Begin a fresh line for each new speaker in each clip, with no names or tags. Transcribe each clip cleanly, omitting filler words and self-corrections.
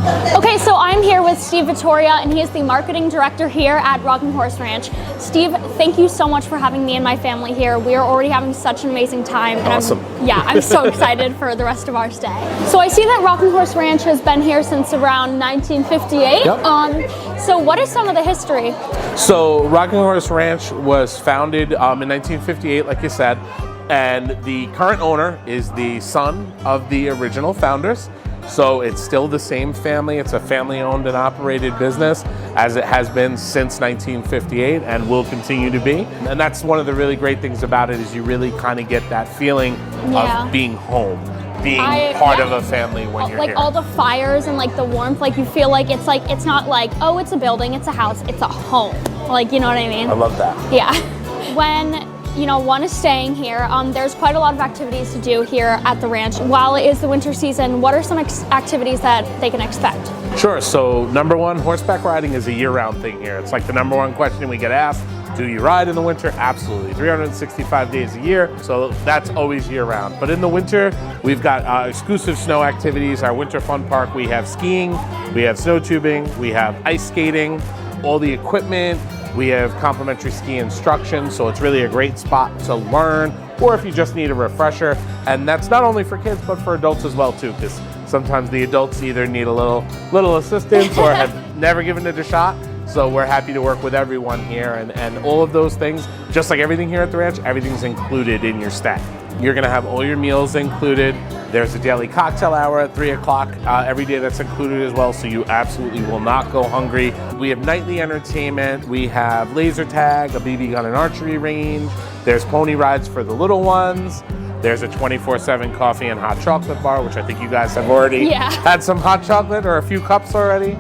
Okay, so I'm here with Steve Vittoria, and he is the marketing director here at Rocking Horse Ranch. Steve, thank you so much for having me and my family here. We are already having such an amazing time. And
Awesome.
I'm so excited for the rest of our stay. So I see that Rocking Horse Ranch has been here since around 1958.
Yep.
So what is some of the history?
So Rocking Horse Ranch was founded in 1958, like you said, and the current owner is the son of the original founders. So it's still the same family. It's a family-owned and operated business, as it has been since 1958 and will continue to be. And that's one of the really great things about it, is you really kind of get that feeling of being home, being part of a family when you're here.
Like all the fires and like the warmth, like you feel like it's not like, oh, it's a building, it's a house, it's a home. Like, you know what I mean?
I love that.
Yeah. When one is staying here, there's quite a lot of activities to do here at the ranch. While it is the winter season, what are some activities that they can expect?
Sure, so number one, horseback riding is a year-round thing here. It's like the number one question we get asked. Do you ride in the winter? Absolutely, 365 days a year, so that's always year-round. But in the winter, we've got exclusive snow activities, our winter fun park. We have skiing, we have snow tubing, we have ice skating, all the equipment. We have complimentary ski instruction, so it's really a great spot to learn, or if you just need a refresher. And that's not only for kids, but for adults as well too, because sometimes the adults either need a little assistance or have never given it a shot. So we're happy to work with everyone here, and all of those things, just like everything here at the ranch, everything's included in your stay. You're gonna have all your meals included. There's a daily cocktail hour at 3 o'clock every day that's included as well, so you absolutely will not go hungry. We have nightly entertainment. We have laser tag, a BB gun and archery range. There's pony rides for the little ones. There's a 24/7 coffee and hot chocolate bar, which I think you guys have already had some hot chocolate or a few cups already.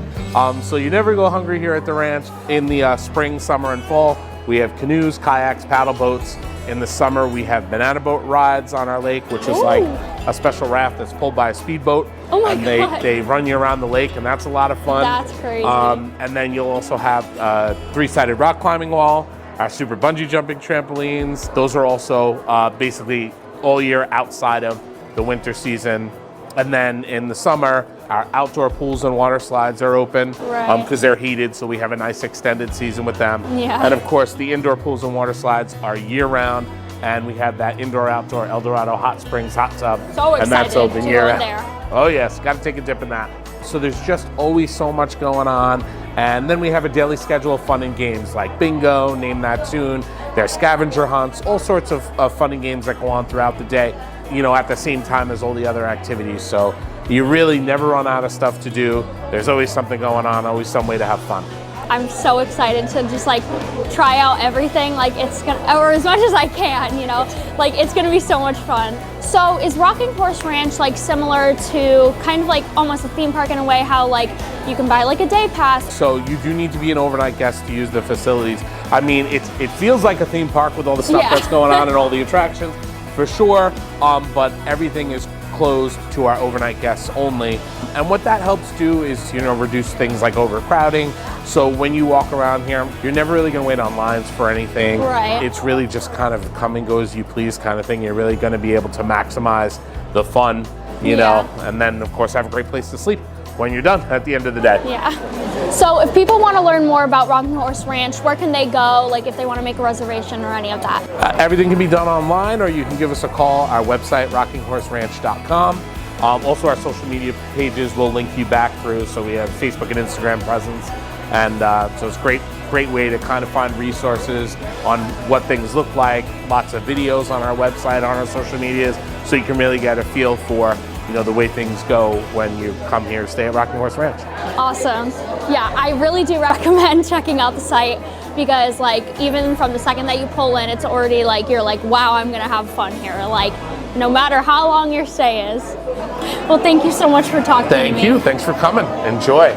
So you never go hungry here at the ranch. In the spring, summer, and fall, we have canoes, kayaks, paddle boats. In the summer, we have banana boat rides on our lake, which is like a special raft that's pulled by a speedboat.
Oh my
and
God.
they run you around the lake, and that's a lot of fun.
That's crazy.
And then you'll also have a 3-sided rock climbing wall, our super bungee jumping trampolines. Those are also basically all year outside of the winter season. And then in the summer, our outdoor pools and water slides are open because they're heated, so we have a nice extended season with them.
Yeah.
And of course, the indoor pools and water slides are year-round, and we have that indoor-outdoor El Dorado Hot Springs hot tub.
So excited
and that's open
to
year
go
round.
there.
Oh yes, got to take a dip in that. So there's just always so much going on. And then we have a daily schedule of fun and games like bingo, name that tune. There's scavenger hunts, all sorts of fun and games that go on throughout the day, at the same time as all the other activities. So you really never run out of stuff to do. There's always something going on, always some way to have fun.
I'm so excited to just like try out everything, like it's gonna, or as much as I can, like it's gonna be so much fun. So is Rocking Horse Ranch like similar to kind of like almost a theme park in a way, how like you can buy like a day pass?
So you do need to be an overnight guest to use the facilities. I mean, it feels like a theme park with all the stuff that's going on and all the attractions, for sure, but everything is closed to our overnight guests only. And what that helps do is, reduce things like overcrowding. So when you walk around here, you're never really gonna wait on lines for anything.
Right.
It's really just kind of come and go as you please kind of thing. You're really gonna be able to maximize the fun, you know, and then of course have a great place to sleep when you're done at the end of the day.
Yeah. So if people want to learn more about Rocking Horse Ranch, where can they go? Like if they want to make a reservation or any of that?
Everything can be done online, or you can give us a call. Our website, rockinghorseranch.com. Also, our social media pages will link you back through. So we have Facebook and Instagram presence. And so it's a great way to kind of find resources on what things look like. Lots of videos on our website, on our social medias, so you can really get a feel for the way things go when you come here to stay at Rocking Horse Ranch.
Awesome. Yeah, I really do recommend checking out the site, because like even from the second that you pull in, it's already like you're like, wow, I'm gonna have fun here. Like no matter how long your stay is. Well, thank you so much for talking to me.
Thank you. Thanks for coming. Enjoy.